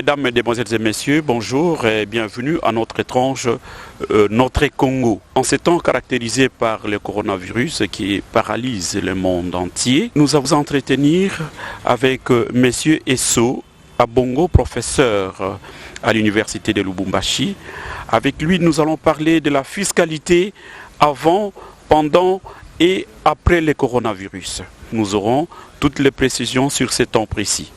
Mesdames, Mesdemoiselles et Messieurs, bonjour et bienvenue à notre étrange Notre Congo. En ces temps caractérisés par le coronavirus qui paralyse le monde entier, nous allons entretenir avec Monsieur Esso Abongo, professeur à l'université de Lubumbashi. Avec lui, nous allons parler de la fiscalité avant, pendant et après le coronavirus. Nous aurons toutes les précisions sur ces temps précis.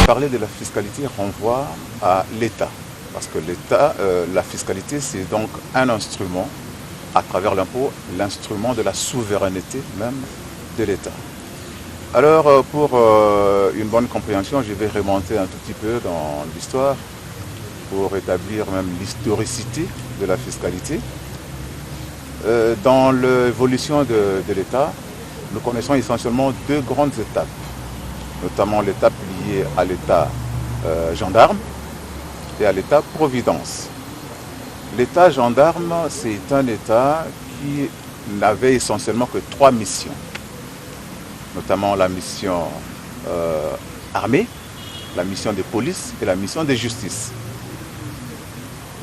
Parler de la fiscalité renvoie à l'État, parce que l'État, la fiscalité, c'est donc un instrument, à travers l'impôt, l'instrument de la souveraineté même de l'État. Alors, pour une bonne compréhension, je vais remonter un tout petit peu dans l'histoire, pour établir même l'historicité de la fiscalité. Dans l'évolution de l'État, nous connaissons essentiellement deux grandes étapes, notamment l'étape liée à l'État gendarme et à l'État providence. L'État gendarme, c'est un État qui n'avait essentiellement que trois missions, notamment la mission armée, la mission de police et la mission de justice.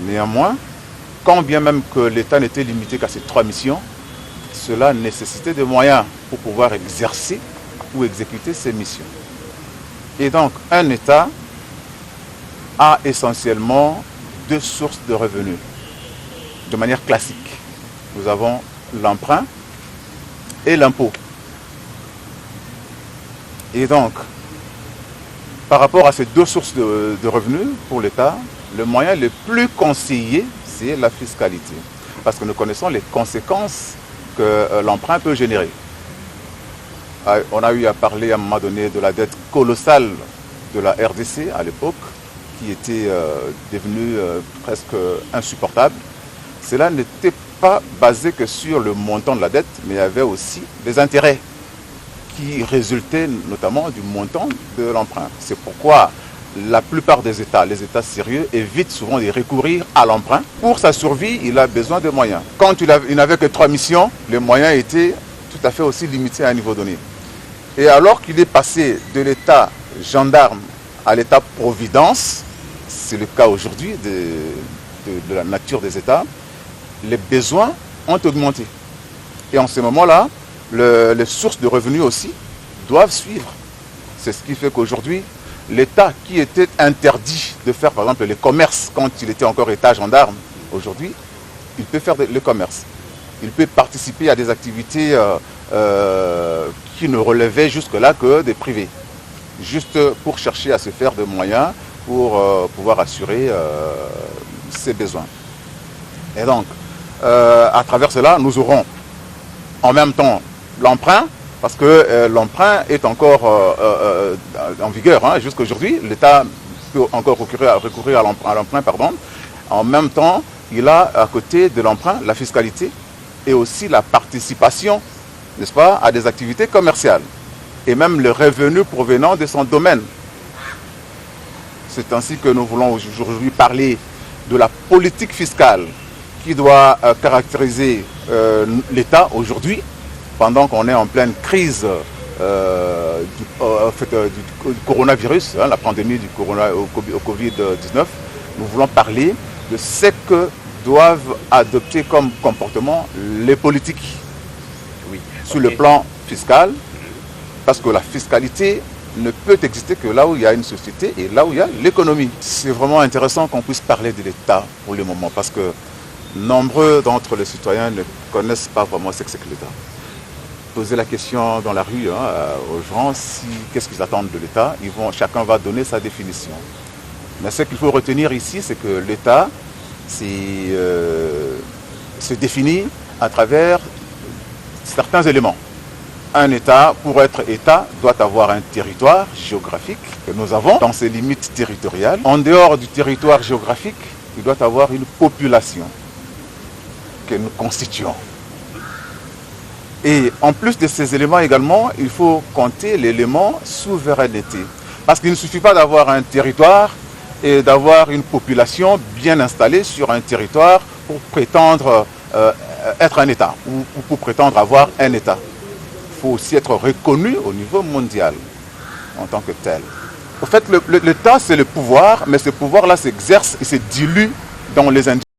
Néanmoins, quand bien même que l'État n'était limité qu'à ces trois missions, cela nécessitait des moyens pour pouvoir exercer ou exécuter ces missions. Et donc, un État a essentiellement deux sources de revenus, de manière classique. Nous avons l'emprunt et l'impôt. Et donc, par rapport à ces deux sources de revenus pour l'État, le moyen le plus conseillé, c'est la fiscalité. Parce que nous connaissons les conséquences que l'emprunt peut générer. On a eu à parler à un moment donné de la dette colossale de la RDC à l'époque, qui était devenue presque insupportable. Cela n'était pas basé que sur le montant de la dette, mais il y avait aussi des intérêts qui résultaient notamment du montant de l'emprunt. C'est pourquoi la plupart des États, les États sérieux, évitent souvent de recourir à l'emprunt. Pour sa survie, il a besoin de moyens. Quand il n'avait que trois missions, les moyens étaient tout à fait aussi limités à un niveau donné. Et alors qu'il est passé de l'État gendarme à l'État providence, c'est le cas aujourd'hui de la nature des États, les besoins ont augmenté. Et en ce moment-là, les sources de revenus aussi doivent suivre. C'est ce qui fait qu'aujourd'hui, l'État qui était interdit de faire par exemple les commerces quand il était encore État gendarme, aujourd'hui, il peut faire le commerce. Il peut participer à des activités qui ne relevaient jusque-là que des privés, juste pour chercher à se faire des moyens pour pouvoir assurer ses besoins. Et donc, à travers cela, nous aurons en même temps l'emprunt, parce que l'emprunt est encore en vigueur jusqu'à aujourd'hui. L'État peut encore recourir à l'emprunt. En même temps, il a à côté de l'emprunt la fiscalité et aussi la participation, n'est-ce pas, à des activités commerciales et même le revenu provenant de son domaine. C'est ainsi que nous voulons aujourd'hui parler de la politique fiscale qui doit caractériser l'État aujourd'hui, pendant qu'on est en pleine crise du coronavirus, la pandémie du Covid-19. Nous voulons parler de ce que doivent adopter comme comportement les politiques sur le plan fiscal, parce que la fiscalité ne peut exister que là où il y a une société et là où il y a l'économie. C'est vraiment intéressant qu'on puisse parler de l'État pour le moment, parce que nombreux d'entre les citoyens ne connaissent pas vraiment ce que c'est que l'État. Poser la question dans la rue aux gens, qu'est-ce qu'ils attendent de l'État, chacun va donner sa définition. Mais ce qu'il faut retenir ici, c'est que l'État se définit à travers certains éléments. Un État, pour être État, doit avoir un territoire géographique que nous avons dans ses limites territoriales. En dehors du territoire géographique, il doit avoir une population que nous constituons. Et en plus de ces éléments également, il faut compter l'élément souveraineté. Parce qu'il ne suffit pas d'avoir un territoire et d'avoir une population bien installée sur un territoire pour prétendre être un État ou pour prétendre avoir un État. Il faut aussi être reconnu au niveau mondial en tant que tel. Au fait, l'État, c'est le pouvoir, mais ce pouvoir-là s'exerce et se dilue dans les individus.